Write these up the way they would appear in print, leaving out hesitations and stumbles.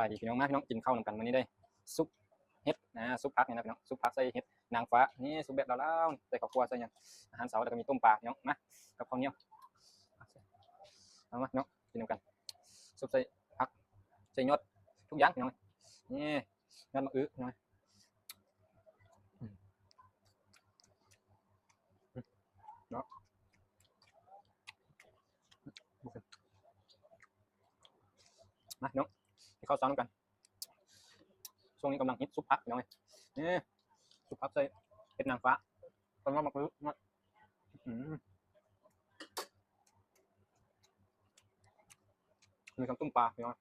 ไปพี่น้องมาพี่น้องกินข้าวนำกันวันนี้ได้ซุปเห็ดนะซุปผักเนี่ยนะพี่น้องซุปผักใส่เห็ดนางฟ้านี่ซุปแบบลาวๆใส่ข้าวคั่วใส่ยังอาหารเสาร์แล้วก็มีต้มปลาพี่น้องมากับข้าวเหนียวเอามาพี่น้องกินนำกันซุปใส่ผักใส่ยอดทุกอย่างพี่น้องนี่ยอดมะอื้อพี่น้องเนาะมาพี่น้องกินข้าวเช้านำกันช่วงนี้กำลังฮิตซุปผักพี่น้องนี่ซุปผักใส่เห็ดนางฟ้าต้นมะอื้อมีคำต้มปลาพี่น้อง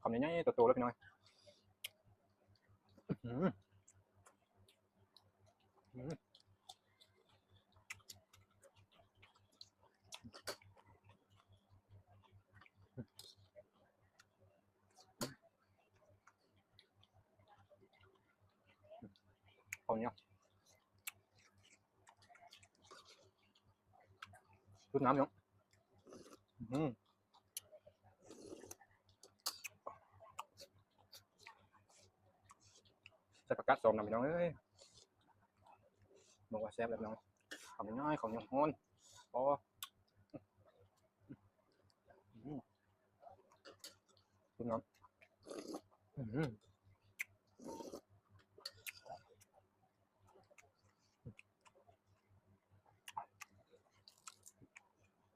คำนี้ๆตัวๆแล้วพี่น้องข้าวเหนียวชุดน้ำพี่น้องใส่ผักกาดสมนะพี่น้องเอ้ยบอกว่าแซ่บแล้วพี่น้องข้าวน้อยข้าวเหนียวฮ้อนอ๋อชุดน้ำ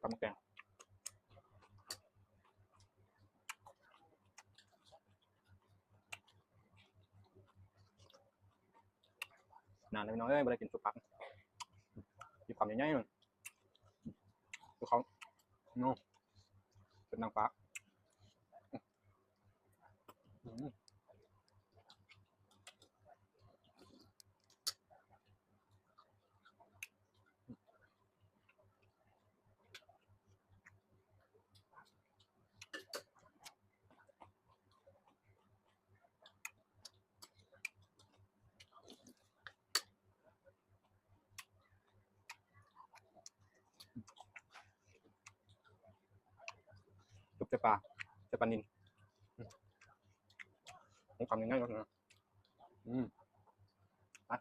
ตำแกงนานเลยพี่น้องเอ้ยไม่ได้กินซุปผักกินคำใหญ่ๆเลยดูเขาโน่เป็นนางฟ้าซุปเจ้าปลาเจ้าปลานิลผมคำง่ายๆเลยนะไป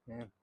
เนี่ย